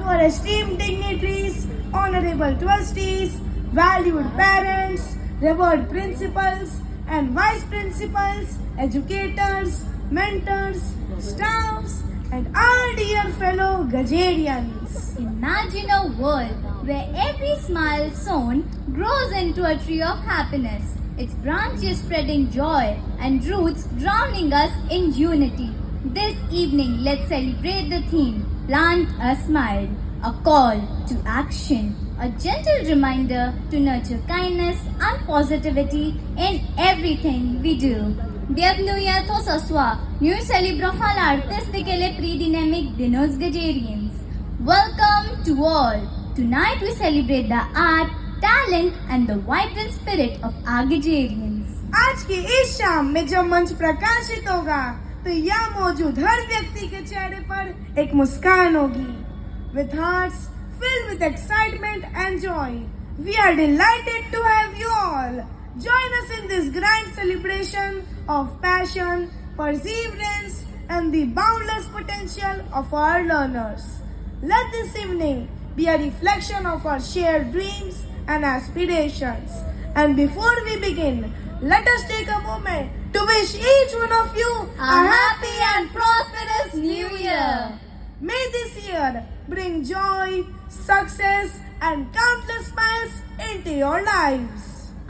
our esteemed dignitaries, honorable trustees, valued parents, revered principals and vice principals, educators, mentors, staffs, and our dear fellow Gajarians. Imagine a world where every smile sown grows into a tree of happiness, its branches spreading joy and roots drowning us in unity. This evening, let's celebrate the theme, Plant a Smile, a call to action, a gentle reminder to nurture kindness and positivity in everything we do. Bienvenue tous ce soir. Nous célébrons l'artiste et les prix dynamiques de nos Gajarians. Welcome to all. Tonight we celebrate the art, talent and the vibrant spirit of our Gajarians. आज की इस शाम में जब मंच प्रकाशित होगा तो यहाँ मौजूद हर व्यक्ति के चेहरे पर एक मुस्कान होगी. With hearts filled with excitement and joy, we are delighted to have you all join us in this grand celebration of passion, perseverance, and the boundless potential of our learners. Let this evening be a reflection of our shared dreams and aspirations. And before we begin, let us take a moment to wish each one of you A happy and prosperous New Year. May this year bring joy, success, and countless smiles into your lives.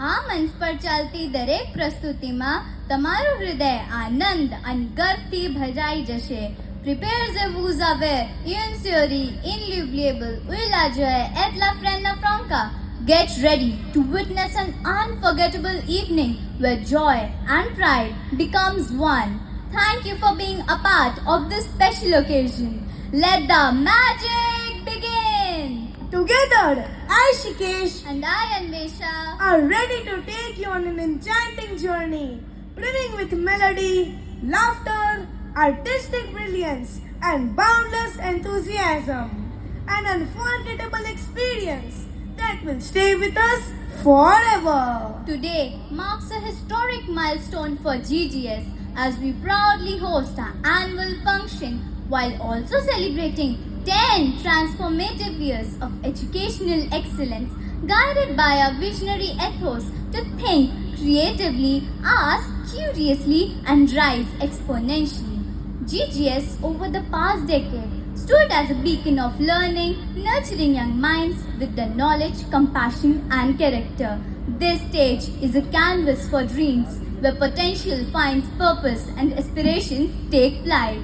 આ મંચ પર ચાલતી દરેક પ્રસ્તુતિમાં તમારું હૃદય આનંદ અને ગર્વથી ભરાઈ જશે. Préparez-vous avec une série inoubliable où la joie et la frena franca. Get ready to witness an unforgettable evening where joy and pride becomes one. Thank you for being a part of this special occasion. Let the magic begin! Together, I, Shikesh, And I, Anvesha, are ready to take you on an enchanting journey, brimming with melody, laughter, artistic brilliance, and boundless enthusiasm. An unforgettable experience that will stay with us forever. Today marks a historic milestone for GGS as we proudly host our annual function while also celebrating 10 transformative years of educational excellence guided by our visionary ethos to think creatively, ask curiously, and rise exponentially. GGS over the past decade stood as a beacon of learning, nurturing young minds with the knowledge, compassion, and character. This stage is a canvas for dreams where potential finds purpose and aspirations take flight.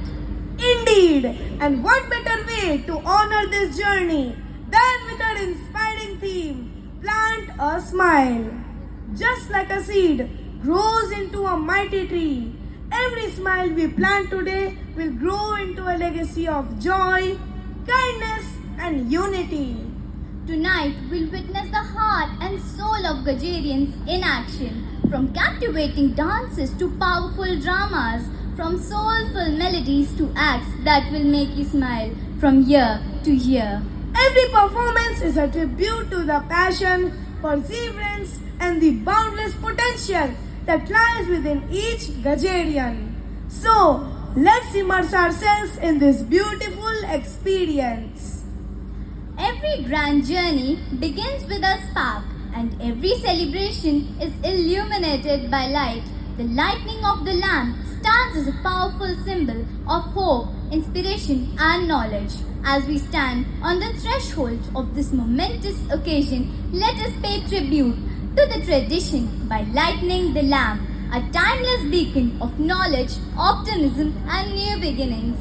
Indeed, and what better way to honor this journey than with our inspiring theme, Plant a Smile. Just like a seed grows into a mighty tree, every smile we plant today will grow into a legacy of joy, kindness, and unity. Tonight, we'll witness the heart and soul of Gajarians in action. From captivating dances to powerful dramas, from soulful melodies to acts that will make you smile from year to year. Every performance is a tribute to the passion, perseverance, and the boundless potential that lies within each Gajarian. So, let's immerse ourselves in this beautiful experience. Every grand journey begins with a spark, and every celebration is illuminated by light. The lightning of the lamp stands as a powerful symbol of hope, inspiration, and knowledge. As we stand on the threshold of this momentous occasion, let us pay tribute to the tradition by lighting the lamp, a timeless beacon of knowledge, optimism, and new beginnings.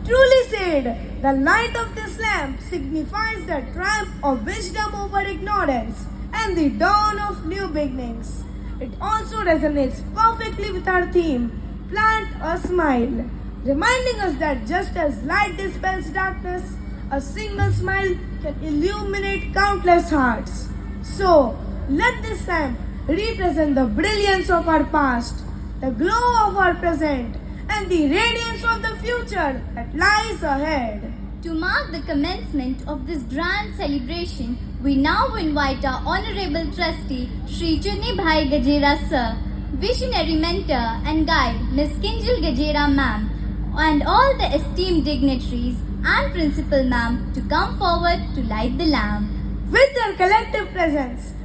Truly said, the light of this lamp signifies the triumph of wisdom over ignorance and the dawn of new beginnings. It also resonates perfectly with our theme, Plant a Smile, reminding us that just as light dispels darkness, a single smile can illuminate countless hearts. So, let this lamp represent the brilliance of our past, the glow of our present, and the radiance of the future that lies ahead. To mark the commencement of this grand celebration, we now invite our Honorable Trustee, Shri Chunni Bhai Gajera Sir, Visionary Mentor and Guide, Ms. Kinjal Gajera Ma'am, and all the esteemed dignitaries and Principal Ma'am to come forward to light the lamp. With their collective presence,